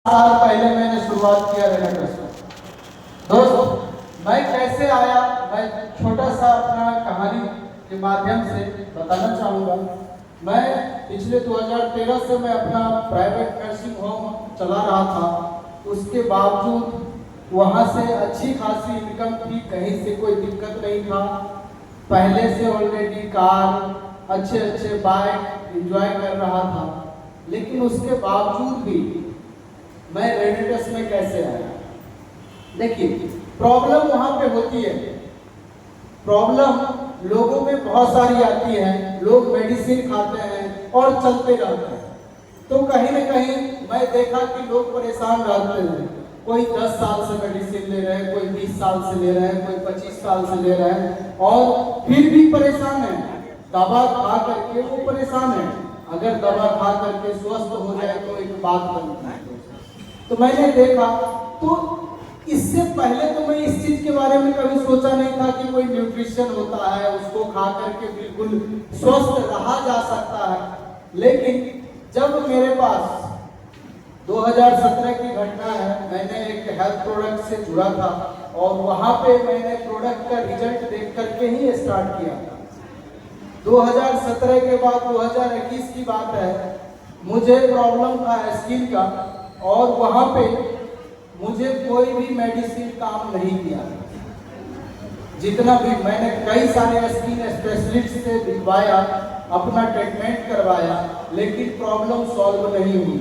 साल पहले मैंने शुरुआत किया रेनेटस। दोस्त मैं कैसे आया, मैं छोटा सा अपना कहानी के माध्यम से बताना चाहूँगा। मैं पिछले 2013 से मैं अपना प्राइवेट नर्सिंग होम चला रहा था। उसके बावजूद वहाँ से अच्छी खासी इनकम थी, कहीं से कोई दिक्कत नहीं था। पहले से ऑलरेडी कार, अच्छे अच्छे बाइक एंजॉय कर रहा था। लेकिन उसके बावजूद भी मैं रेनेटस में कैसे आया? देखिए, प्रॉब्लम वहां पे होती है। प्रॉब्लम लोगों में बहुत सारी आती है। लोग मेडिसिन खाते हैं और चलते रहते हैं। तो कहीं ना कहीं मैं देखा कि लोग परेशान रहते हैं। कोई 10 साल से मेडिसिन ले रहे हैं, कोई 20 साल से ले रहे हैं, कोई 25 साल से ले रहे हैं और फिर भी परेशान है। दवा खा करके वो परेशान है। अगर दवा खा करके स्वस्थ हो जाए तो एक बात बनती है। तो मैंने देखा, तो इससे पहले तो मैं इस चीज के बारे में कभी सोचा नहीं था कि कोई न्यूट्रिशन होता है, उसको खा करके बिल्कुल स्वस्थ रहा जा सकता है। लेकिन जब मेरे पास 2017 की घटना है, मैंने एक हेल्थ प्रोडक्ट से जुड़ा था और वहां पे मैंने प्रोडक्ट का रिजल्ट देख करके ही स्टार्ट किया था। 2017 के बाद 2021 की बात है, मुझे प्रॉब्लम था स्किन का और वहां पे मुझे कोई भी मेडिसिन काम नहीं किया। जितना भी मैंने कई सारे स्किन स्पेशलिस्ट से दिखवाया, अपना ट्रीटमेंट करवाया, लेकिन प्रॉब्लम सॉल्व नहीं हुई।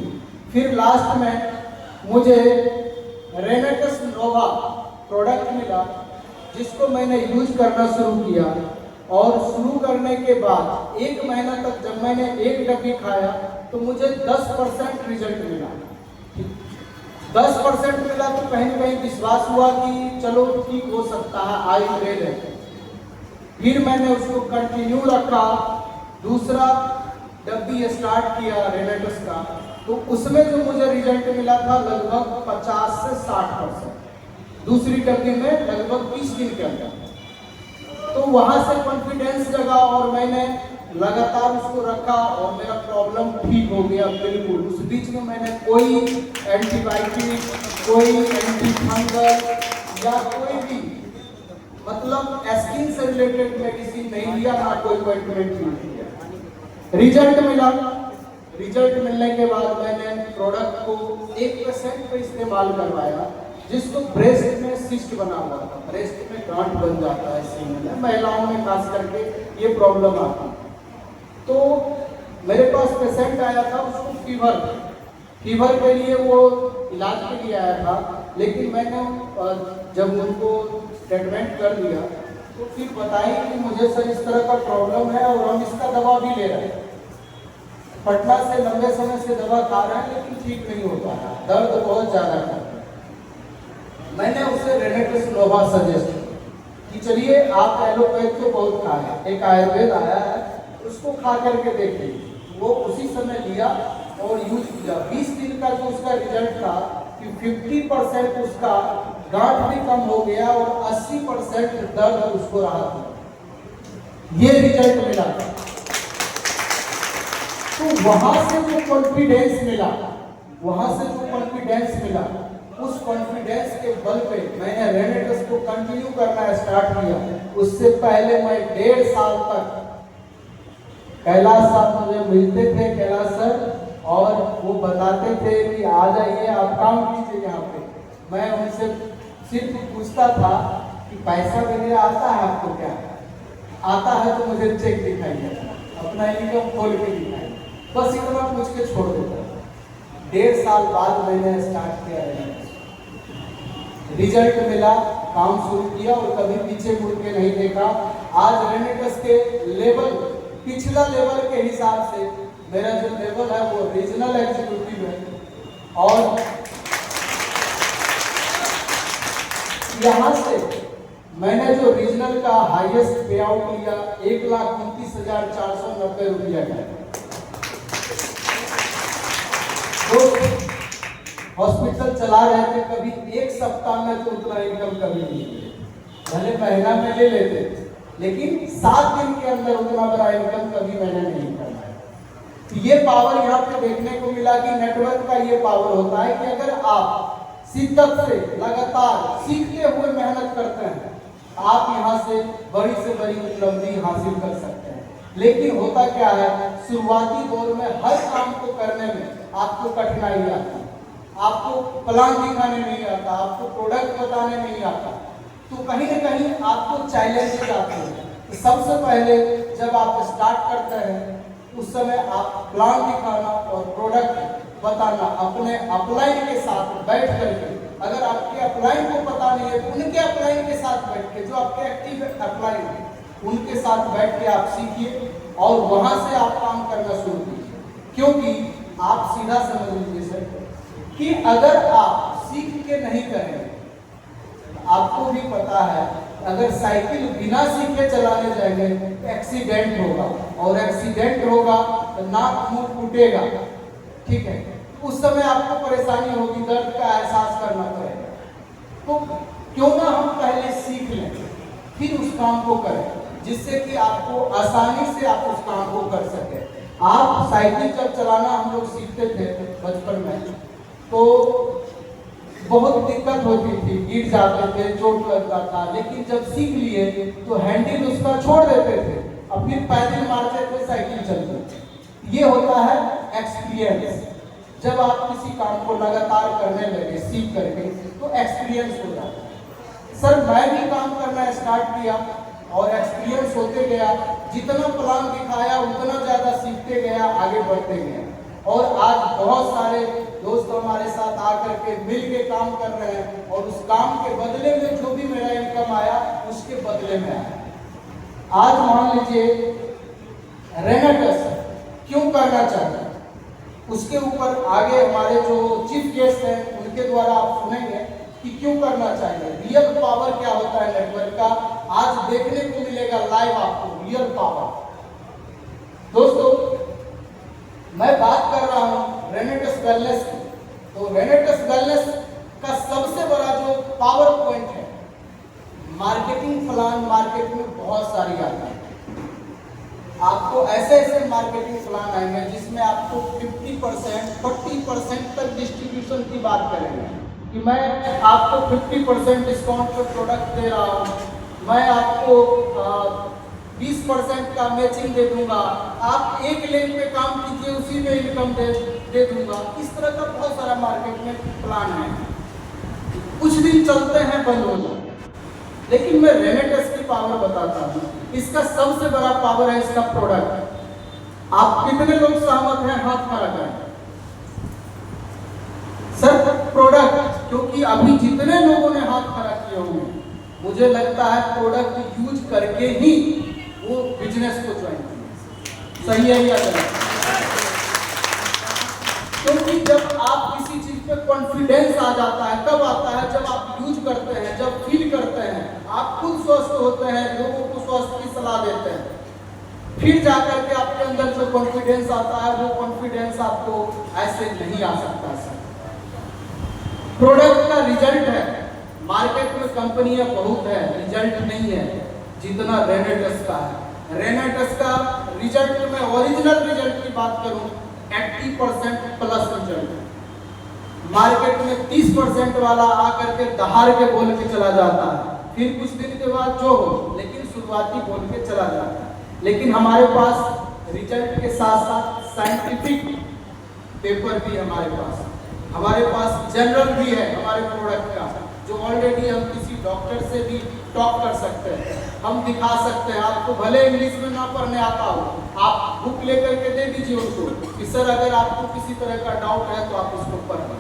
फिर लास्ट में मुझे रेनेटस नोवा प्रोडक्ट मिला, जिसको मैंने यूज करना शुरू किया और शुरू करने के बाद 1 महीना तक जब मैंने एक डब्बी खाया तो मुझे 10% रिजल्ट मिला। 10% मिला तो कहीं ना कहीं विश्वास हुआ कि चलो ठीक हो सकता है, आयुर्वेद है। फिर मैंने उसको कंटिन्यू रखा, दूसरा डब्बी स्टार्ट किया रेनेटस का, तो उसमें जो मुझे रिजल्ट मिला था लगभग 50 से 60%, दूसरी डब्बी में लगभग 20 दिन के अंदर। तो वहां से कॉन्फिडेंस जगा और मैंने लगातार उसको रखा और मेरा प्रॉब्लम ठीक हो गया बिल्कुल। उस बीच में मैंने कोई एंटीबायोटिक, कोई एंटी फंगल या कोई भी मतलब स्किन से रिलेटेड मेडिसिन नहीं लिया, ना कोई ऑइंटमेंट यूज किया। रिजल्ट मिला। रिजल्ट मिलने के बाद मैंने प्रोडक्ट को 1% पे इस्तेमाल करवाया, जिसको ब्रेस्ट में सिस्ट बना हुआ था, ब्रेस्ट में गांठ बन जाता है सीने में, महिलाओं में खास करके ये प्रॉब्लम आती है। तो मेरे पास पेशेंट आया था, उसको फीवर के लिए वो इलाज के लिए आया था। लेकिन मैंने जब उनको ट्रीटमेंट कर दिया तो फिर बताई कि मुझे सर इस तरह का प्रॉब्लम है और हम इसका दवा भी ले रहे हैं। पटना से लंबे समय से दवा खा रहे हैं लेकिन ठीक नहीं होता है, दर्द बहुत ज्यादा करता है। मैंने उसे रेनेटस नोवा सजेस्ट कि चलिए आप एलोपैथ तो बहुत खाए, एक आयुर्वेद आया है, उसको खा करके देखिए। वो उसी समय लिया और यूज किया। 20 दिन का जो उसका रिजल्ट था कि 50% उसका गांठ भी कम हो गया और 80% दर्द उसको राहत हुआ। ये रिजल्ट मिला। तो वहां से जो कॉन्फिडेंस मिला, उस कॉन्फिडेंस के बल पे मैंने रेनेटस को कंटिन्यू करना स्टार्ट किया। उससे पहले मैं 1.5 साल तक कैलाश साहब मुझे मिलते थे, कैलाश सर, और वो बताते थे कि आ जाइए आप काम कीजिए यहाँ पे। मैं उनसे सिर्फ पूछता था कि पैसा वगैरह आता है आपको? क्या आता है तो मुझे चेक दिखाइए, अपना इनकम खोल के दिखाइए, बस इतना पूछ के छोड़ देता था। 1.5 साल बाद मैंने स्टार्ट किया रेनेटस। रिजल्ट मिला, काम शुरू किया और कभी पीछे मुड़ के नहीं देखा। आज रेनेटस के लेवल, पिछला लेवल के हिसाब से मेरा जो लेवल है वो रीजनल एग्जीक्यूटिव है और यहाँ से मैंने जो रीजनल का हाईएस्ट पे आउट लिया 1,29,490 रुपया का। तो हॉस्पिटल चला रहे थे, कभी एक सप्ताह में तो उतना इनकम कभी नहीं मिले, भले महीना में ले लेते, लेकिन 7 दिन के अंदर उतना बड़ा इनकम कभी मैंने नहीं करना है। तो ये पावर यहाँ पे देखने को मिला कि नेटवर्क का ये पावर होता है कि अगर आप शिद्दत से लगातार सीखते हुए मेहनत करते हैं, आप यहाँ से बड़ी उपलब्धि हासिल कर सकते हैं। लेकिन होता क्या है, शुरुआती दौर में हर काम को करने में आपको कठिनाई आती है, आपको प्लान दिखाने नहीं आता, आपको प्रोडक्ट बताने नहीं आता, तो कहीं ना कहीं आपको चैलेंजेस आते हैं। तो सबसे पहले जब आप स्टार्ट करते हैं उस समय आप प्लान दिखाना और प्रोडक्ट बताना अपने अपलाइन के साथ बैठ करके, अगर आपके अपलाइन को पता नहीं है तो उनके अपलाइन के साथ बैठ के, जो आपके एक्टिव अपलाइन है उनके साथ बैठ के आप सीखिए और वहां से आप काम करना शुरू कीजिए। क्योंकि आप सीधा समझ लीजिए सर कि अगर आप सीख के नहीं करेंगे, आपको भी पता है अगर साइकिल बिना सीखे चलाने जाएंगे तो एक्सीडेंट होगा, और एक्सीडेंट होगा तो नाक मुंह टूटेगा, ठीक है, उस समय आपको परेशानी होगी, दर्द का एहसास करना पड़ेगा। तो क्यों ना हम पहले सीख लें फिर उस काम को करें, जिससे कि आपको आसानी से आप उस काम को कर सके। आप साइकिल जब चलाना हम लोग सीखते थे बचपन में तो बहुत दिक्कत होती थी, गिर जाते थे, चोट लगता था, लेकिन जब सीख लिए तो हैंडल उसका छोड़ देते थे और फिर पैदल मारते थे, साइकिल चलती। ये होता है एक्सपीरियंस। जब आप किसी काम को लगातार करने लगे सीख करके तो एक्सपीरियंस हो जाता है। सर मैं भी काम करना स्टार्ट किया और एक्सपीरियंस होते गया, जितना प्लान दिखाया उतना ज़्यादा सीखते गया, आगे बढ़ते गया, और आज बहुत सारे दोस्त हमारे साथ आकर के मिल के काम कर रहे हैं, और उस काम के बदले में जो भी मेरा इनकम आया उसके बदले में आया। आज मान लीजिए रेनेटस क्यों करना चाहते हैं, उसके ऊपर आगे हमारे जो चीफ गेस्ट हैं उनके द्वारा आप सुनेंगे कि क्यों करना चाहिए, रियल पावर क्या होता है नेटवर्क का, आज देखने को मिलेगा लाइव आपको रियल पावर। दोस्तों मैं बात कर रहा हूं रेनेटस वेलनेस की, तो रेनेटस वेलनेस का सबसे बड़ा जो पावर पॉइंट है, मार्केटिंग प्लान मार्केट में बहुत सारी आती है। आपको ऐसे ऐसे मार्केटिंग प्लान आएंगे जिसमें आपको 50%, 40% तक डिस्ट्रीब्यूशन की बात करेंगे कि मैं आपको 50% डिस्काउंट पर प्रोडक्ट दे रहा हूँ, मैं आपको 20% का मैचिंग दे दूंगा, आप एक लेन पे काम कीजिए उसी में इनकम दे दूंगा। इस तरह का बहुत सारा मार्केट में प्लान है, कुछ दिन चलते हैं बंद हो जाते। लेकिन मैं रेनेटस की पावर बताता हूँ। इसका सबसे बड़ा पावर है इसका प्रोडक्ट। आप कितने लोग सहमत हैं, हाथ खड़ा करें सर। प्रोडक्ट, क्योंकि अभी जितने लोगों ने हाथ खड़ा किए होंगे मुझे लगता है प्रोडक्ट यूज करके ही वो बिजनेस को ज्वाइन किया। सही है या गलत? क्योंकि जब आप किसी चीज पे कॉन्फिडेंस आ जाता है, कब आता है जब आप यूज करते हैं, जब फील करते हैं, आप खुद स्वस्थ होते हैं, लोगों को स्वास्थ्य की सलाह देते हैं, फिर जाकर के आपके अंदर जो कॉन्फिडेंस आता है वो कॉन्फिडेंस आपको ऐसे नहीं आ सकता। सर प्रोडक्ट का रिजल्ट है, मार्केट में कंपनियां बहुत है, रिजल्ट नहीं है जितना रेनेटस का है। रेनेटस का रिजल्ट में ओरिजिनल रिजल्ट की बात करूं 80% प्लस रिजल्ट, मार्केट में 30% वाला आकर के दहाड़ के बोल के चला जाता है, फिर कुछ दिन के बाद जो हो, लेकिन शुरुआती बोल के चला जाता है। लेकिन हमारे पास रिजल्ट के साथ साथ साइंटिफिक पेपर भी हमारे पास जनरल भी है हमारे प्रोडक्ट का, जो ऑलरेडी हम किसी डॉक्टर से भी टॉक कर सकते हैं, हम दिखा सकते हैं। आपको भले इंग्लिश में ना पढ़ने आता हो, आप बुक लेकर के दे दीजिए उनको कि सर अगर आपको किसी तरह का डाउट है तो आप इसको पढ़ लें।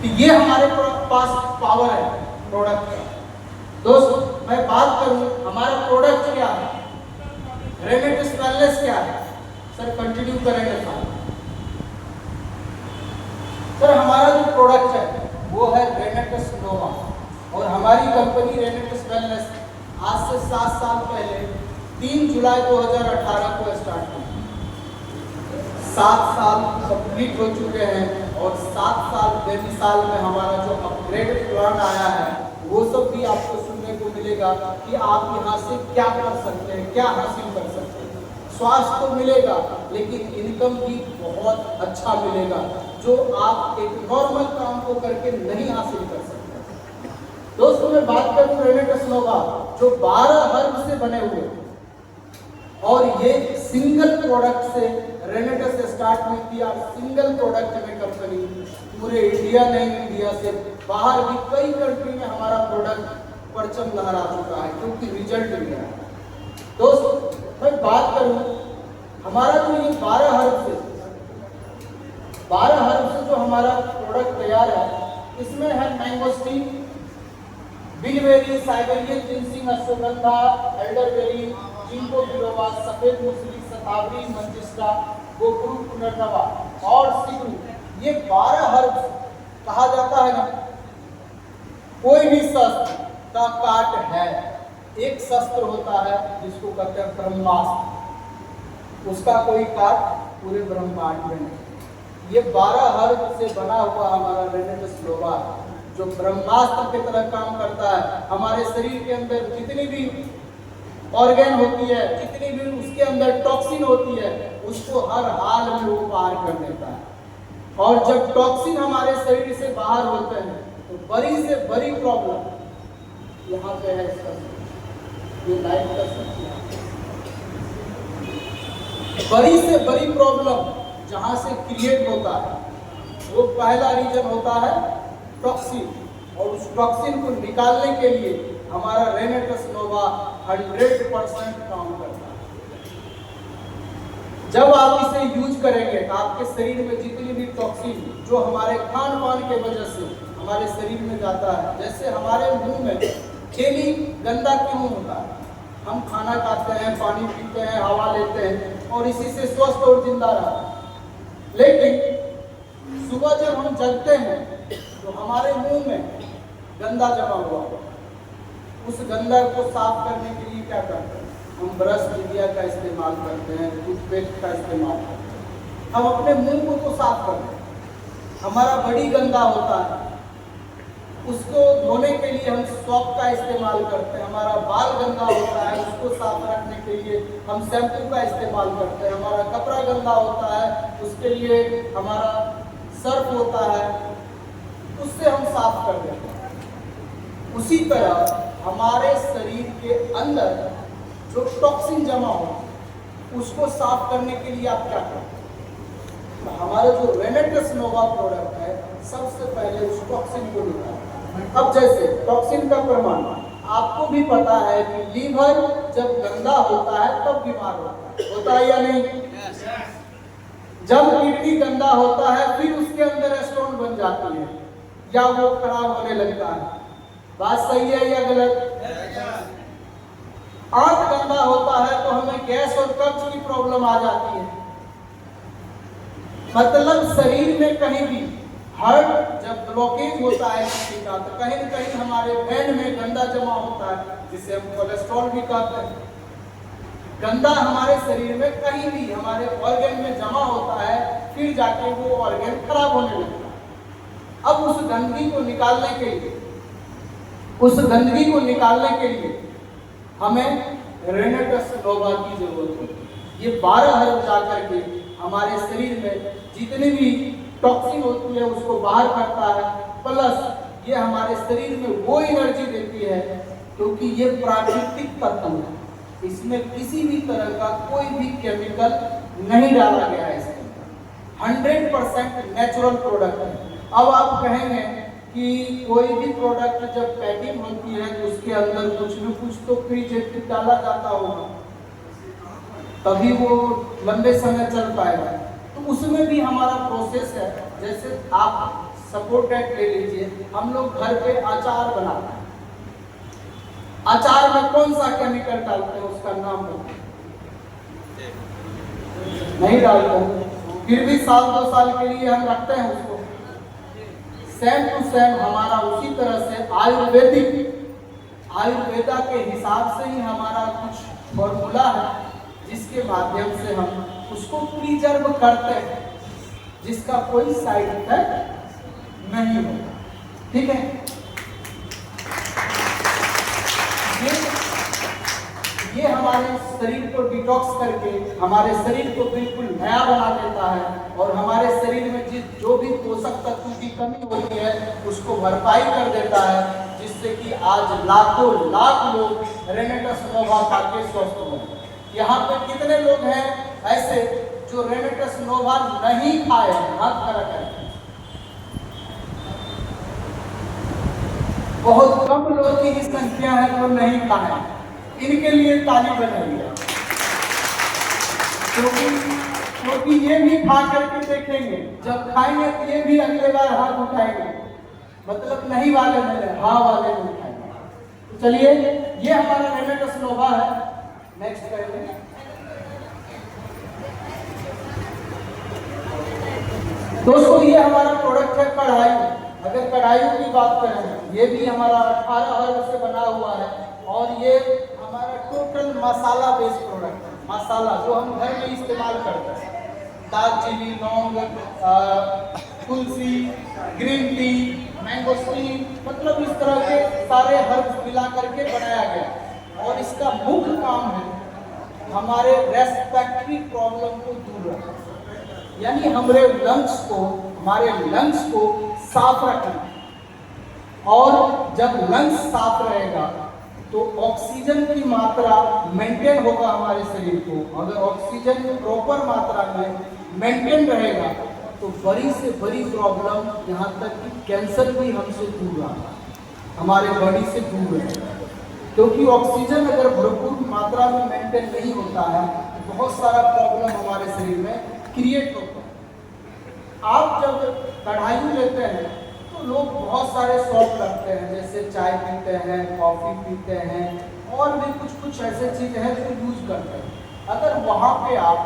तो ये हमारे पास पावर है प्रोडक्ट का। दोस्त मैं बात करूं हमारा प्रोडक्ट क्या है, रेनेटस वेलनेस क्या है, सर कंटिन्यू करेंगे सर। हमारा जो प्रोडक्ट है वो है रेनेटस नोवा, और हमारी कंपनी रेनेटस वेलनेस आज से 7 साल पहले 3 जुलाई 2018 को स्टार्ट की। 7 साल कंप्लीट हो चुके हैं, और 7 साल बेमिसाल में हमारा जो अपग्रेड प्लान आया है वो सब भी आपको सुनने को मिलेगा कि आप यहाँ से क्या कर सकते हैं, क्या हासिल कर सकते हैं। स्वास्थ्य तो मिलेगा लेकिन इनकम भी बहुत अच्छा मिलेगा, जो आप एक नॉर्मल काम को करके नहीं हासिल कर सकते। दोस्तों मैं बात करूं रेनेटस नोवा जो 12 हर्ब से बने हुए, और ये सिंगल प्रोडक्ट से रेनेटस स्टार्ट हुई थी। और सिंगल प्रोडक्ट में कंपनी पूरे इंडिया नहीं, इंडिया से बाहर भी कई कंट्री में हमारा प्रोडक्ट परचम लहरा चुका है क्योंकि रिजल्ट मिला है। दोस्तों मैं बात करूं हमारा जो ये 12 हर्ब से जो हमारा प्रोडक्ट तैयार है, इसमें है mangosteen, bilberry, Siberian ginseng, ashwagandha, elderberry, ginkgo biloba, सफेद मूसली, शतावरी, मंजिस्टा, गोपरू, पुनर्नवा और सिगरू। ये 12 हर्ब कहा जाता है ना, कोई भी शस्त्र का काट है। एक शस्त्र होता है जिसको कहते हैं ब्रह्मास्त्र, उसका कोई काट पूरे ब्रह्मांड में नहीं। ये 12 हर्ब से बना हुआ हमारा रेनेटस नोवा जो ब्रह्मास्त्र की तरह काम करता है। हमारे शरीर के अंदर जितनी भी ऑर्गन होती है, जितनी भी उसके अंदर टॉक्सिन होती है, उसको हर हाल में वो पार कर देता है। और जब टॉक्सिन हमारे शरीर से बाहर होते हैं तो बड़ी से बड़ी प्रॉब्लम यहाँ पे है इसका, ये लाइट का बड़ी से बड़ी प्रॉब्लम जहाँ से क्रिएट होता है, वो पहला रीजन होता है टॉक्सिन। और उस टॉक्सिन को निकालने के लिए हमारा रेनेटस नोवा 100% काम करता है। जब आप इसे यूज करेंगे आपके शरीर में जितनी भी टॉक्सिन जो हमारे खान पान के वजह से हमारे शरीर में जाता है, जैसे हमारे मुंह में डेली गंदा क्यों होता है, हम खाना खाते हैं, पानी पीते हैं, हवा लेते हैं और इसी से स्वस्थ और जिंदा रहते हैं। लेकिन सुबह जब हम जगते हैं तो हमारे मुंह में गंदा जमा हुआ, उस गंदा को साफ करने के लिए क्या करते हैं, हम ब्रश मीडिया का इस्तेमाल करते हैं, टूथपेस्ट का इस्तेमाल करते हैं, हम अपने मुंह को तो साफ करते हैं। हमारा बड़ी गंदा होता है, उसको धोने के लिए हम सॉप का इस्तेमाल करते हैं। हमारा बाल गंदा होता है, उसको साफ रखने के लिए हम शैम्पू का इस्तेमाल करते हैं। हमारा कपड़ा गंदा होता है, उसके लिए हमारा सर्फ होता है, उससे हम साफ कर देते हैं। उसी तरह हमारे शरीर के अंदर जो टॉक्सिन जमा हो उसको साफ करने के लिए आप क्या करते हैं, तो हमारा जो रेनेटस नोवा प्रोडक्ट है सबसे पहले उस टॉक्सिन को निकालता है। अब जैसे टॉक्सिन का प्रमाण आपको भी पता है कि लीवर जब गंदा होता है तब बीमार होता है या नहीं? जब किडनी गंदा होता है फिर उसके अंदर स्टोन बन जाती है या वो खराब होने लगता है। बात सही है या गलत? आंत गंदा होता है तो हमें गैस और कब्ज की प्रॉब्लम आ जाती है। मतलब शरीर में कहीं भी हार्ट जब ब्लॉकेज होता है किसी का तो कहीं न कहीं हमारे वेन में गंदा जमा होता है जिसे हम कोलेस्ट्रॉल भी कहते हैं। गंदा हमारे शरीर में कहीं भी हमारे ऑर्गन में जमा होता है फिर जाके वो ऑर्गन खराब होने लगता है। अब उस गंदगी को निकालने के लिए हमें रेनेटस नोवा की जरूरत होती है। ये 12 हर्ब जाकर के हमारे शरीर में जितनी भी टॉक्सिन होती है उसको बाहर करता है, प्लस ये हमारे शरीर में वो एनर्जी देती है क्योंकि ये प्राकृतिक तत्व है, इसमें किसी भी तरह का कोई भी केमिकल नहीं डाला गया है। इसके अंदर 100% नेचुरल प्रोडक्ट है। अब आप कहेंगे कि कोई भी प्रोडक्ट जब पैकिंग होती है तो उसके अंदर कुछ न कुछ तो प्रिजर्वेटिव डाला जाता होगा तभी वो लंबे समय चल पाएगा। तो उसमें भी हमारा प्रोसेस है। जैसे आप सपोर्टेड ले लीजिए, हम लोग घर पे अचार बनाते हैं, अचार में कौन सा केमिकल डालते हैं उसका नाम नहीं डालते, फिर भी साल 2 साल के लिए हम रखते हैं उसको। सेम टू सेम हमारा उसी तरह से आयुर्वेदा के हिसाब से ही हमारा कुछ फॉर्मूला है जिसके माध्यम से हम उसको प्रिजर्व करते हैं जिसका कोई साइड इफेक्ट नहीं होता। ठीक है, ये हमारा हमारे शरीर को डिटॉक्स करके हमारे शरीर को बिल्कुल नया बना देता है और हमारे शरीर में जो भी पोषक तत्व की कमी होती है उसको भरपाई कर देता है, जिससे कि आज लाखों लाख लोग रेमेटस नोवा खा के स्वस्थ हो। यहाँ पे कितने लोग हैं ऐसे जो रेमेटस नोवा नहीं खाए हैं? हाथ खड़ा करें। बहुत कम लोग की संख्या है जो नहीं खाए। इनके लिए ताली बजाइए, क्योंकि ये भी खा करके देखेंगे, जब खाएंगे तो ये भी अगले बार हाथ उठाएंगे, मतलब नहीं वाले में हाँ वाले में उठाएंगे। तो चलिए, ये हमारा रेमेटस नोवा है। नेक्स्ट करेंगे। दोस्तों, ये हमारा प्रोडक्ट है कढ़ाई। अगर कढ़ाइयों की बात करें, ये भी हमारा 18 हर्ब से बना हुआ है और ये हमारा टोटल मसाला बेस्ड प्रोडक्ट है। मसाला जो हम घर में इस्तेमाल करते हैं, दालचीनी, लौंग, तुलसी, ग्रीन टी, मैंगोस्टीन, मतलब इस तरह के सारे हर्ब मिला करके बनाया गया। और इसका मुख्य काम है हमारे रेस्पिरेटरी प्रॉब्लम को दूर रखना, यानी हमारे लंग्स को साफ रखना। और जब लंग्स साफ रहेगा तो ऑक्सीजन की मात्रा मेंटेन होगा हमारे शरीर को। अगर ऑक्सीजन प्रॉपर मात्रा में मेंटेन रहेगा तो बड़ी से बड़ी प्रॉब्लम, यहाँ तक कि कैंसर भी हमसे दूर रहेगा, हमारे बॉडी से दूर रहेगा। क्योंकि ऑक्सीजन अगर भरपूर मात्रा में मेंटेन नहीं होता है तो बहुत सारा प्रॉब्लम हमारे शरीर में क्रिएट होता है। आप जब कढ़ाई लेते हैं तो लोग बहुत सारे शौक रखते हैं, जैसे चाय पीते हैं, कॉफ़ी पीते हैं और भी कुछ ऐसे चीज़ें हैं जो यूज करते हैं। अगर वहाँ पे आप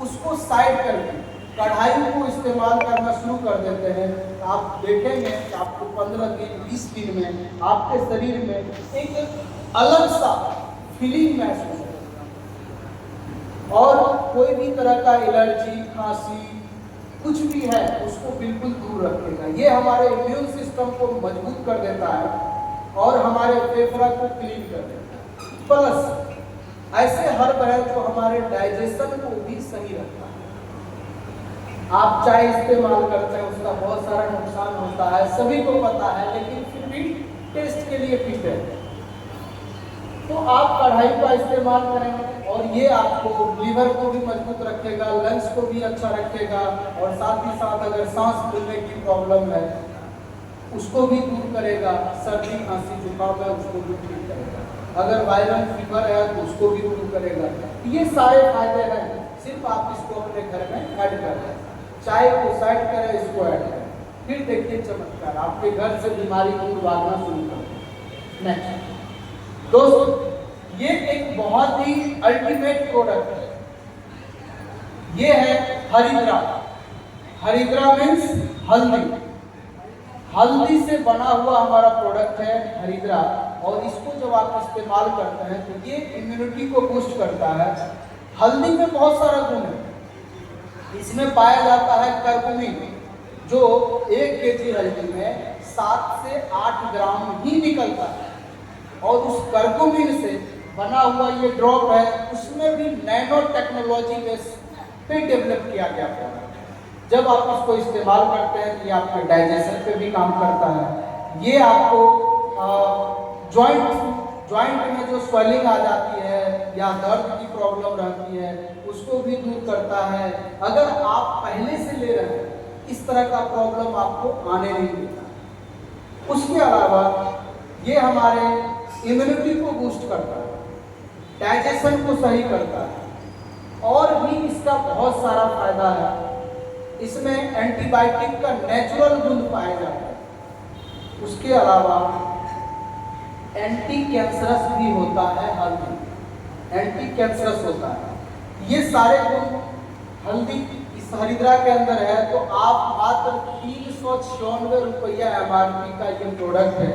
उसको साइड करके कढ़ाई को इस्तेमाल करना शुरू कर देते हैं तो आप देखेंगे कि आपको 15 दिन 20 दिन में आपके शरीर में एक अलग सा फीलिंग महसूस होगा और कोई भी तरह का एलर्जी, खांसी कुछ भी है उसको बिल्कुल दूर रखेगा। ये हमारे इम्यून सिस्टम को मजबूत कर देता है और हमारे फेफड़ा को क्लीन कर देता है। प्लस ऐसे हर्ब है जो हमारे डाइजेशन को भी सही रखता है। आप चाय इस्तेमाल करते हैं, उसका बहुत सारा नुकसान होता है, सभी को पता है, लेकिन फिर भी टेस्ट के लिए पीते हैं। तो आप कढ़ाई का इस्तेमाल करेंगे और ये आपको लीवर को भी मजबूत रखेगा, लंग्स को भी अच्छा रखेगा और साथ ही साथ अगर सांस फूलने की प्रॉब्लम है उसको भी दूर करेगा, सर्दी खांसी जुकाम है उसको भी ठीक करेगा, अगर वायरल फीवर है तो उसको भी दूर करेगा। ये सारे फायदे हैं, सिर्फ आप इसको अपने घर में ऐड कर दें। चाय को साइड करें, इसको ऐड करें, फिर देखिए चमत्कार, आपके घर से बीमारी दूर भागना शुरू कर दें। नेक्स्ट दोस्तों, ये एक बहुत ही अल्टीमेट प्रोडक्ट है। ये है हरिद्रा। हरिद्रा मीन्स हल्दी। हल्दी से बना हुआ हमारा प्रोडक्ट है हरिद्रा और इसको जब आप इस्तेमाल करते हैं तो ये इम्यूनिटी को बूस्ट करता है। हल्दी में बहुत सारा गुण है। इसमें पाया जाता है कर्कुमिन, जो 1 केजी हल्दी में 7 से 8 ग्राम ही निकलता है और उस कर्कुमिन से बना हुआ ये ड्रॉप है, उसमें भी नैनो टेक्नोलॉजी पे डेवलप किया गया है। जब आप इसको इस्तेमाल करते हैं तो ये आपके डाइजेशन पे भी काम करता है। ये आपको जॉइंट में जो स्वेलिंग आ जाती है या दर्द की प्रॉब्लम रहती है उसको भी दूर करता है। अगर आप पहले से ले रहे हैं इस तरह का प्रॉब्लम आपको आने नहीं देता। उसके अलावा ये हमारे इम्यूनिटी को बूस्ट करता है, डाइजेशन को सही करता है और भी इसका बहुत सारा फायदा है। इसमें एंटीबायोटिक का नेचुरल गुण पाया जाता है। उसके अलावा एंटी कैंसरस भी होता है हल्दी, एंटी कैंसरस होता है। ये सारे गुण हल्दी इस हरिद्रा के अंदर है। तो आप मात्र 396 रुपया MRP का ये प्रोडक्ट है,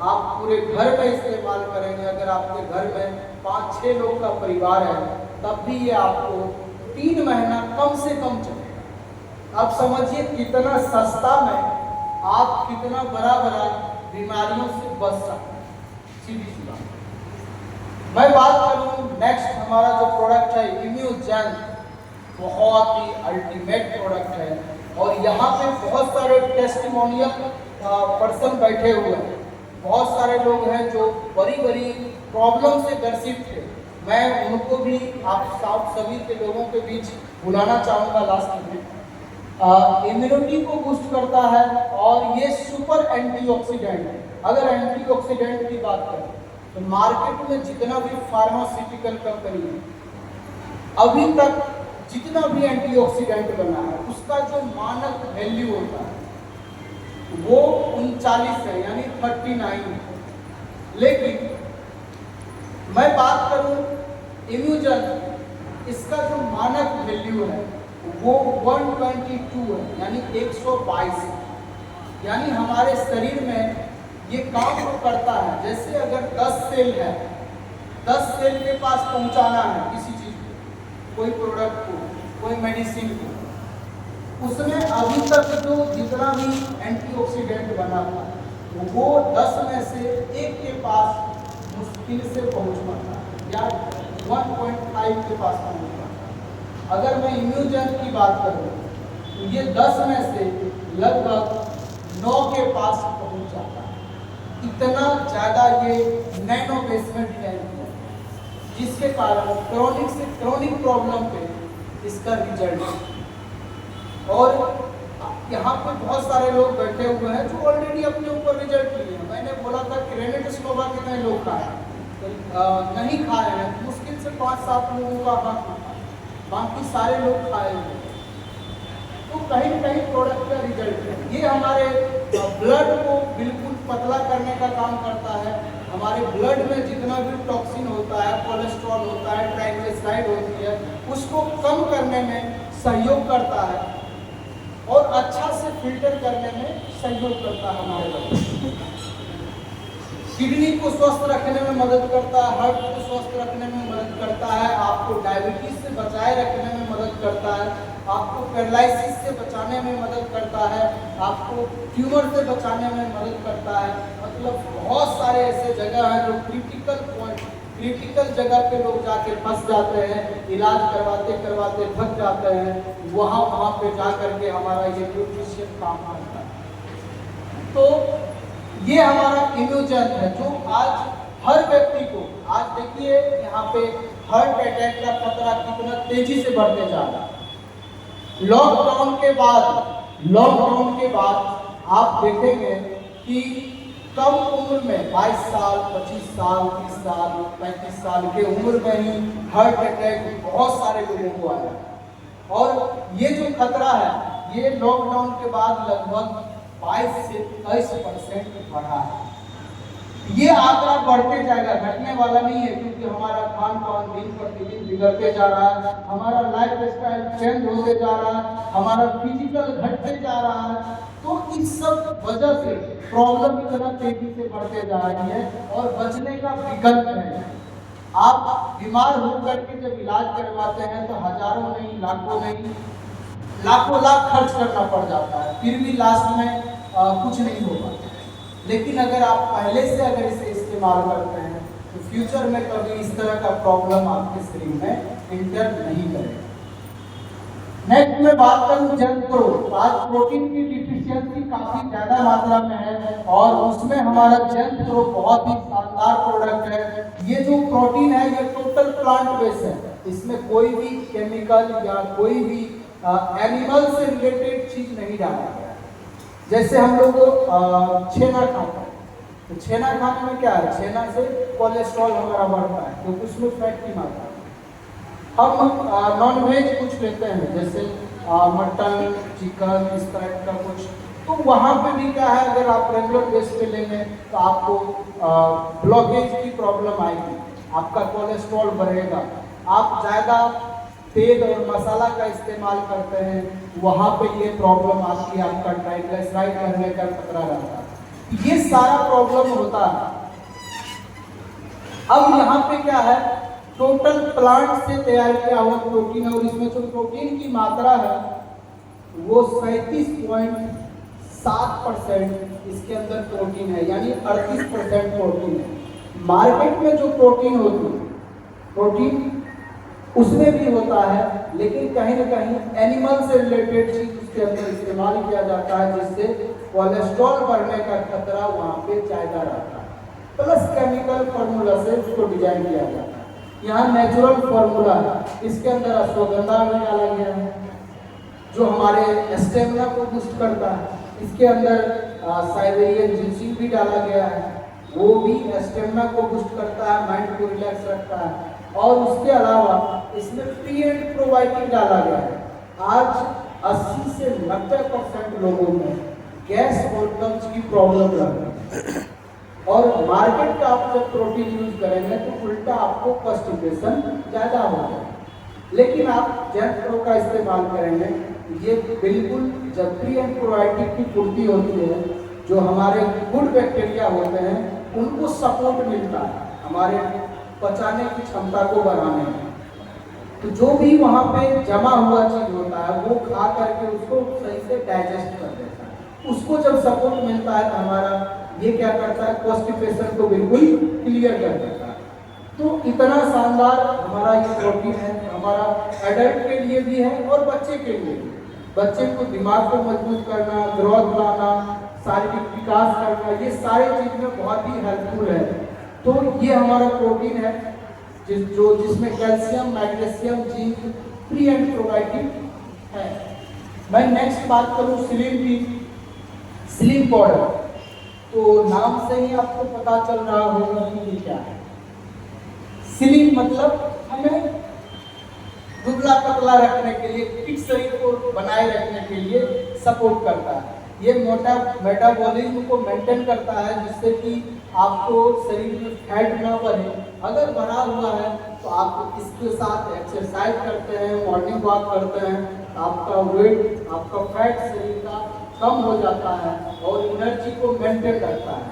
आप पूरे घर में इस्तेमाल करेंगे। अगर आपके घर में 5-6 लोग का परिवार है तब भी ये आपको 3 महीना कम से कम चलेगा। अब समझिए कितना सस्ता में आप कितना बड़ा बीमारियों से बच सकते हैं। सीधी सी बात। मैं बात करूँ नेक्स्ट हमारा जो प्रोडक्ट है इम्यूजेन, बहुत ही अल्टीमेट प्रोडक्ट है। और यहाँ पे बहुत सारे टेस्टिमोनियल पर्सन बैठे हुए हैं, बहुत सारे लोग हैं जो बड़ी बड़ी प्रॉब्लम से ग्रसित थे। मैं उनको भी आप सभी के लोगों के बीच बुलाना चाहूँगा लास्ट में। इम्यूनिटी को बूस्ट करता है और ये सुपर एंटीऑक्सीडेंट है। अगर एंटीऑक्सीडेंट की बात करें तो मार्केट में जितना भी फार्मास्यूटिकल कंपनी है, अभी तक जितना भी एंटीऑक्सीडेंट बना है उसका जो मानक वैल्यू होता है वो 39 है, यानी 39 है। लेकिन मैं बात करूं इम्यूजन, इसका जो मानक वैल्यू है वो 122 है, यानी 122 है। यानी हमारे शरीर में ये काम तो करता है, जैसे अगर 10 सेल है, 10 सेल के पास पहुंचाना है किसी चीज को, कोई प्रोडक्ट को, कोई मेडिसिन को, उसमें अभी तक जो जितना भी एंटीऑक्सीडेंट बना था वो 10 में से एक के पास मुश्किल से पहुंच पाता है, या 1.5 के पास पहुंच पाता है। अगर मैं इम्यूजन की बात करूं तो ये 10 में से लगभग 9 के पास पहुंच जाता है। इतना ज़्यादा ये नैनो बेसमेंट है, जिसके कारण क्रोनिक से क्रोनिक प्रॉब्लम पे इसका रिजल्ट है। और यहाँ पे बहुत सारे लोग बैठे हुए हैं जो ऑलरेडी अपने ऊपर रिजल्ट लिए हैं। मैंने बोला था कि रेनेटोस्लोवा कितने लोग खाए, तो नहीं खाए हैं, मुश्किल से 5-7 लोगों का हक, बाकी सारे लोग खाए हुए। तो कहीं न कहीं प्रोडक्ट का रिजल्ट है। ये हमारे ब्लड को बिल्कुल पतला करने का काम करता है। हमारे ब्लड में जितना भी टॉक्सिन होता है, कोलेस्ट्रॉल होता है, ट्राइग्लिसराइड होती है, उसको कम करने में सहयोग करता है और अच्छा से फिल्टर करने में सहयोग करता है हमारे बॉडी। किडनी को स्वस्थ रखने में मदद करता है, हार्ट को स्वस्थ रखने में मदद करता है, आपको डायबिटीज से बचाए रखने में मदद करता है, आपको पैरालिसिस से बचाने में मदद करता है, आपको ट्यूमर से बचाने में मदद करता है। मतलब बहुत सारे ऐसे जगह हैं जो क्रिटिकल जगह पे लोग जाके फंस जाते हैं, इलाज करवाते करवाते थक जाते हैं, वहाँ पे जा करके हमारा ये न्यूट्रिशन काम करता है। तो ये हमारा इम्यूजन है जो आज हर व्यक्ति को, आज देखिए यहाँ पे हार्ट अटैक का खतरा कितना तेजी से बढ़ते जा रहा है। लॉकडाउन के बाद आप देखेंगे कि कम उम्र में 22 साल, 25 साल, 30 साल, 35 साल के उम्र में ही हार्ट अटैक बहुत सारे लोगों को आया। और ये जो खतरा है ये लॉकडाउन के बाद लगभग 22 से 23% बढ़ा है। ये आंकड़ा बढ़ते जाएगा, घटने वाला नहीं है, क्योंकि हमारा खान पान दिन प्रतिदिन बिगड़ते जा रहा है, हमारा लाइफ स्टाइल चेंज होते जा रहा है, हमारा फिजिकल घटते जा रहा है। तो इस सब वजह से प्रॉब्लम इतना तेजी से बढ़ते जा रही है और बचने का विकल्प है। आप बीमार होकर के जब इलाज करवाते हैं तो हजारों नहीं, लाखों लाख खर्च करना पड़ जाता है, फिर भी लास्ट में कुछ नहीं होगा। लेकिन अगर आप पहले से अगर इसे इस्तेमाल करते हैं तो फ्यूचर में कभी इस तरह का प्रॉब्लम आपके शरीर में इंटर नहीं करेगा। नेक्स्ट में बात करूं जंक प्रो। आज प्रोटीन की डिफिशियंसी काफी ज्यादा मात्रा में है और उसमें हमारा जंक प्रो बहुत ही शानदार प्रोडक्ट है। ये जो प्रोटीन है ये टोटल प्लांट बेस्ड है, इसमें कोई भी केमिकल या कोई भी एनिमल से रिलेटेड चीज नहीं डाला गया। जैसे हम लोग छेना खाते हैं, तो छेना खाने में क्या है, छेना से कोलेस्ट्रॉल हमारा बढ़ता है क्योंकि उसमें फैट की मात्रा है। हम नॉन वेज कुछ लेते हैं जैसे मटन, चिकन, इस तरह का कुछ, तो वहाँ पे भी क्या है, अगर आप रेगुलर बेस पे लेंगे तो आपको ब्लॉकेज की प्रॉब्लम आएगी, आपका कोलेस्ट्रॉल बढ़ेगा। आप ज़्यादा तेल और मसाला का इस्तेमाल करते हैं, वहाँ पे ये प्रॉब्लम आती है, आपका ट्राइग्लिसराइड बढ़ने का खतरा रहता है। ये सारा प्रॉब्लम होता है। अब यहाँ पे क्या है, टोटल प्लांट से तैयार किया हुआ प्रोटीन है और इसमें जो प्रोटीन की मात्रा है वो 37.7% इसके अंदर प्रोटीन है, यानी 38% प्रोटीन है। मार्केट में जो प्रोटीन होती है प्रोटीन उसमें भी होता है, लेकिन कहीं ना कहीं एनिमल से रिलेटेड चीज उसके अंदर इस्तेमाल किया जाता है, जिससे कोलेस्ट्रॉल बढ़ने का खतरा वहाँ पे ज्यादा रहता है। प्लस केमिकल फार्मूला से उसको डिजाइन किया जाता है। यहाँ नेचुरल फार्मूला है, इसके अंदर अश्वगंधा भी डाला गया है जो हमारे स्टेमिना को बूस्ट करता है। इसके अंदर साइबेरियन जिंसिंग भी डाला गया है, वो भी स्टेमिना को बूस्ट करता है, माइंड को रिलैक्स रखता है। और उसके अलावा इसमें प्री एंड प्रोबायोटिक डाला गया है। आज 80 से 90% लोगों में गैस और कब्ज की प्रॉब्लम रहती है, और मार्केट का आप जब प्रोटीन यूज करेंगे तो उल्टा आपको कॉन्स्टिपेशन ज़्यादा होगा। लेकिन आप जेट प्रो का इस्तेमाल करेंगे, ये बिल्कुल जब प्री एंड प्रोबायोटिक की पूर्ति होती है, जो हमारे गुड बैक्टीरिया होते हैं उनको सपोर्ट मिलता है हमारे पचाने की क्षमता को बढ़ाने में। तो जो भी वहाँ पे जमा हुआ चीज होता है वो खा करके उसको सही से डाइजेस्ट कर देता है। उसको जब सपोर्ट मिलता है तो हमारा ये क्या करता है, कॉन्स्टिपेशन को बिल्कुल क्लियर कर देता है। तो इतना शानदार हमारा ये प्रोटीन है, हमारा एडल्ट के लिए भी है और बच्चे के लिए भी। बच्चे को दिमाग को मजबूत करना, ग्रोथ लाना, शारीरिक विकास करना, ये सारे चीज में बहुत ही हेल्पफुल है। तो ये हमारा प्रोटीन है जिसमें calcium, magnesium, zinc, pre and probiotic है। मैं नेक्स्ट बात करूँ स्लिम की, स्लिम पाउडर। तो नाम से ही आपको पता चल रहा होगा कि ये क्या है। स्लिम मतलब हमें दुबला पतला रखने के लिए, फिट शरीर को बनाए रखने के लिए सपोर्ट करता है। ये मोटा मेटाबॉलिज्म को मेंटेन करता है, जिससे कि आपको शरीर में फैट ना बढ़े। अगर बढ़ा हुआ है तो आप इसके साथ एक्सरसाइज करते हैं, मॉर्निंग वॉक करते हैं, आपका वेट, आपका फैट शरीर का कम हो जाता है और एनर्जी को मेंटेन रखता है।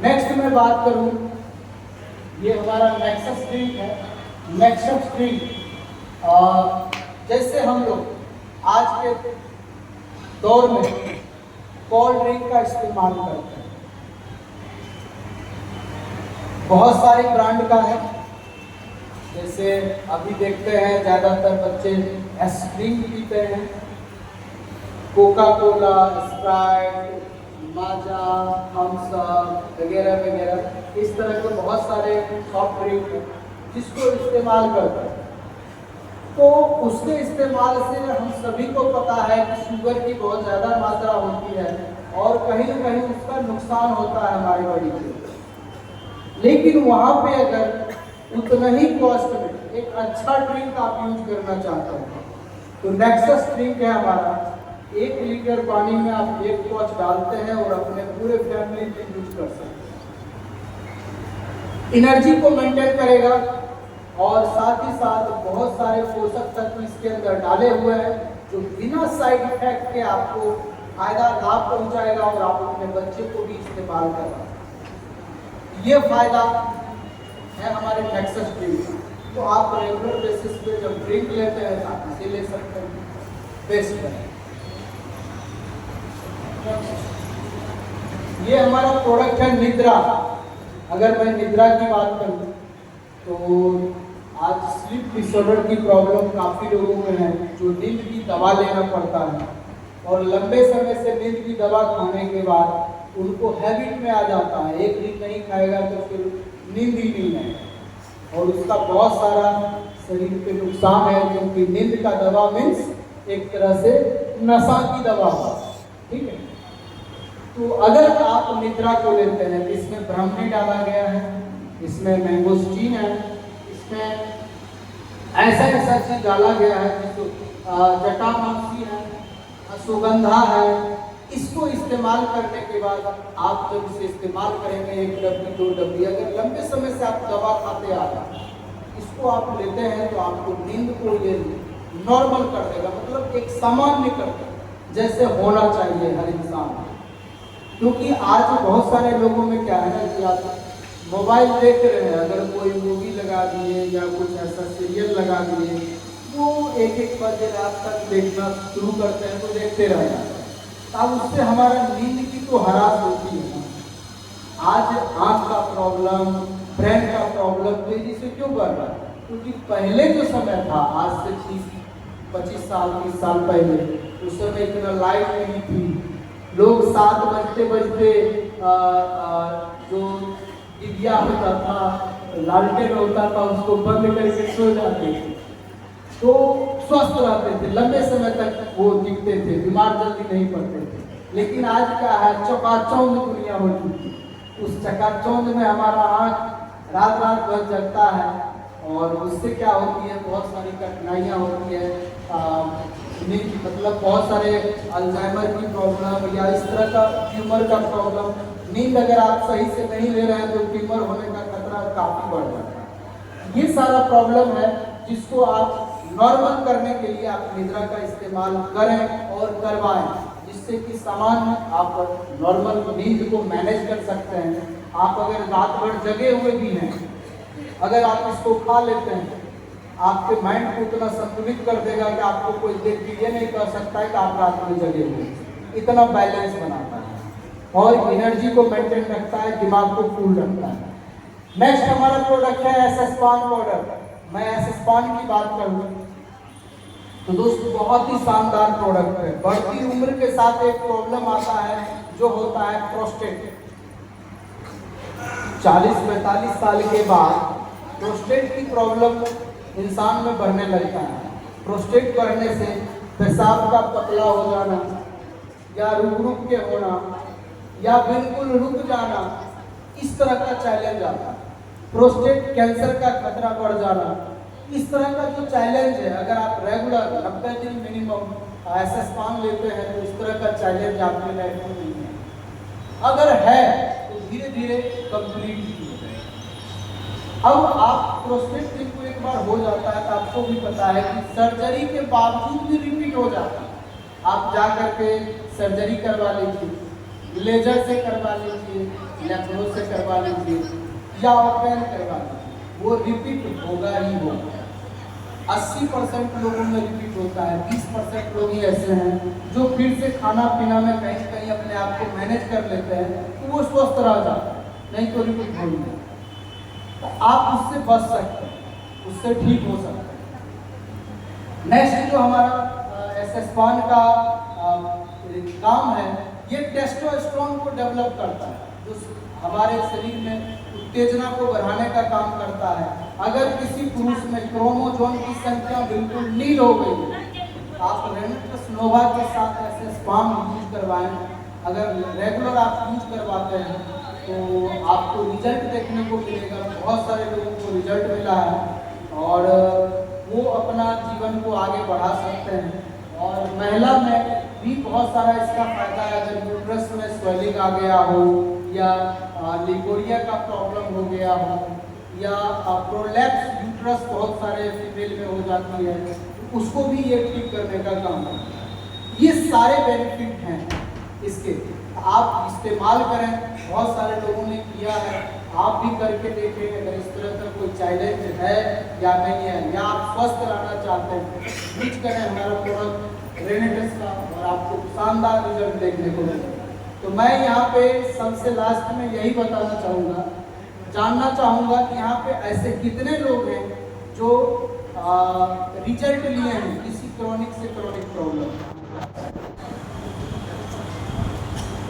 नेक्स्ट मैं बात करूं, ये हमारा नेक्सस ड्रिंक है। नेक्सस ड्रिंक जैसे हम लोग आज के दौर में कोल्ड ड्रिंक का इस्तेमाल करते हैं, बहुत सारे ब्रांड का है। जैसे अभी देखते हैं ज़्यादातर बच्चे आइसक्रीम पीते हैं, कोका कोला, स्प्राइट, माजा, थम्स अप वगैरह वगैरह, इस तरह के बहुत सारे सॉफ्ट ड्रिंक हैं जिसको इस्तेमाल करते हैं। तो उसके इस्तेमाल से हम सभी को पता है कि शुगर की बहुत ज़्यादा मात्रा होती है और कहीं ना कहीं उसका नुकसान होता है हमारी बॉडी को। लेकिन वहाँ पे अगर उतना ही कॉस्ट में एक अच्छा ड्रिंक आप यूज करना चाहते हैं तो नेक्सस ड्रिंक है हमारा। 1 लीटर पानी में आप 1 पाउच डालते हैं और अपने पूरे फैमिली के यूज कर सकते हैं। एनर्जी को मेंटेन करेगा और साथ ही साथ बहुत सारे पोषक तत्व इसके अंदर डाले हुए हैं जो बिना साइड इफेक्ट के आपको फायदा लाभ पहुंचाएगा और आप अपने बच्चे को भी इस्तेमाल करना। ये फायदा है हमारे नेक्सस ड्रिंक। तो आप रेगुलर बेसिस पे जब ड्रिंक लेते हैं तो आप इसे ले सकते हैं, बेस्ट है। ये हमारा प्रोडक्ट है निद्रा। अगर मैं निद्रा की बात करूं तो आज स्लीप डिसऑर्डर की प्रॉब्लम काफ़ी लोगों में है, जो नींद की दवा लेना पड़ता है और लंबे समय से नींद की दवा खाने के बाद उनको हैबिट में आ जाता है, एक दिन नहीं खाएगा तो फिर नींद ही नहीं आएगा और उसका बहुत सारा शरीर पे नुकसान है, क्योंकि नींद का दवा मीन्स एक तरह से नशा की दवा है, ठीक है। तो अगर आप निद्रा को लेते हैं, इसमें ब्राह्मणी डाला गया है, इसमें मैंगोस्टीन है, इसमें ऐसा ऐसा चीज डाला गया है जिसको जटामांसी है, सुगंधा है। इसको इस्तेमाल करने के बाद आप जब इसे इस्तेमाल करेंगे 1 डब्बी 2 डब्बी, अगर लंबे समय से आप दवा खाते आ रहे हैं, इसको आप लेते हैं तो आपको नींद को ये नॉर्मल कर देगा, मतलब एक सामान्य कर देगा जैसे होना चाहिए हर इंसान। क्योंकि आज बहुत सारे लोगों में क्या है ना कि आप मोबाइल देख रहे हैं, अगर कोई मूवी लगा दिए या कुछ ऐसा सीरियल लगा दिए, वो 1-1 बजे रात तक देखना शुरू करते हैं तो देखते रह जाते हैं। अब उससे हमारा नींद की तो हरास होती है। आज आँख का प्रॉब्लम, ब्रेन का प्रॉब्लम तेजी से क्यों बढ़ रहा है? क्योंकि पहले जो समय था, आज से 30-25 साल 30 साल पहले, उस समय इतना लाइट नहीं थी। लोग 7 बजते बजते जो दिया होता था, लालटेन होता था, उसको बंद करके सो जाते थे, तो स्वस्थ रहते थे, लंबे समय तक वो दिखते थे, बीमार जल्दी नहीं पड़ते थे। लेकिन आज क्या है, चकाचौंध दुनिया हो चुकी है। उस चकाचौंध में हमारा आँख रात रात भर जगता है, और उससे क्या होती है, बहुत सारी कठिनाइयाँ होती है। मतलब बहुत सारे अल्जाइमर की प्रॉब्लम या इस तरह का ट्यूमर का प्रॉब्लम। नींद अगर आप सही से नहीं ले रहे हैं तो ट्यूमर होने का खतरा काफ़ी बढ़ जाता है। ये सारा प्रॉब्लम है जिसको आप नॉर्मल करने के लिए आप निद्रा का इस्तेमाल करें और करवाएं, जिससे कि सामान्य आप नॉर्मल नींद को मैनेज कर सकते हैं। आप अगर रात भर जगे हुए भी हैं, अगर आप इसको खा लेते हैं, आपके माइंड को इतना संतुलित कर देगा कि आपको कोई देख के ये नहीं कह सकता है कि आप रात में जगे हुए। इतना बैलेंस बनाता है और एनर्जी को मेंटेन रखता है, दिमाग को कूल रखता है। नेक्स्ट हमारा प्रोडक्ट है एसएसपान पाउडर। मैं एसएसपान की बात करूँ तो दोस्तों बहुत ही शानदार प्रोडक्ट है। बढ़ती उम्र के साथ एक प्रॉब्लम आता है जो होता है प्रोस्टेट। 40-45 साल के बाद प्रोस्टेट की प्रॉब्लम इंसान में बढ़ने लगता है। प्रोस्टेट बढ़ने से पेशाब का पतला हो जाना, या रुक रुक के होना, या बिल्कुल रुक जाना, इस तरह का चैलेंज आता है। प्रोस्टेट कैंसर का खतरा बढ़ जाना, इस तरह का जो चैलेंज है, अगर आप रेगुलर 90 दिन मिनिमम एसएसपान लेते हैं तो इस तरह का चैलेंज आपके लाइफ में नहीं है। अगर है तो धीरे धीरे कंप्लीट हो जाए। अब आप प्रोस्टेट को एक बार हो जाता है तो आपको भी पता है कि सर्जरी के बावजूद भी रिपीट हो जाता है। आप जा करके सर्जरी करवा लीजिए, लेजर से करवा लीजिए, लेप्रो से करवा लीजिए, या ओपन करवा लीजिए, वो रिपीट होगा ही होगा। 80% लोगों में रिपीट होता है। 20% लोग ही ऐसे हैं जो फिर से खाना पीना में कहीं कहीं अपने आप को मैनेज कर लेते हैं तो वो स्वस्थ रह जाता है, नहीं तो रिपीट हो नहीं। तो आप उससे बच सकते हैं, उससे ठीक हो सकते हैं। नेक्स्ट जो हमारा एसएसपान का काम है, ये टेस्टोस्टेरोन को डेवलप करता है, जो हमारे शरीर में उत्तेजना को बढ़ाने का काम करता है। अगर किसी पुरुष में क्रोमोसोम की संख्या बिल्कुल नील हो गई, आप रेनेटस नोवा के साथ एसएसपान यूज करवाएं। अगर रेगुलर आप यूज करवाते हैं तो आपको रिजल्ट देखने को मिलेगा। बहुत सारे लोगों को रिजल्ट मिला है और वो अपना जीवन को आगे बढ़ा सकते हैं। और महिला में भी बहुत सारा इसका फायदा है। अगर यूट्रस में स्वेलिंग आ गया हो, या लिकोरिया का प्रॉब्लम हो गया हो, या प्रोलैप्स यूट्रस बहुत सारे फीमेल में हो जाती है, तो उसको भी ये ठीक करने का काम है। ये सारे बेनिफिट हैं इसके, आप इस्तेमाल करें। बहुत सारे लोगों ने किया है, आप भी करके देखें। अगर इस तरह का कोई चैलेंज है या नहीं है, या आप स्वस्थ रहना चाहते हैं, यूज करें हमारा प्रोडक्ट रेनेटस का और आपको शानदार रिजल्ट देखने को मिलेगा। तो मैं यहाँ पे सबसे लास्ट में यही बताना चाहूँगा, जानना चाहूँगा कि यहाँ पे ऐसे कितने लोग हैं जो रिजल्ट लिए हैं किसी क्रॉनिक से क्रॉनिक प्रॉब्लम।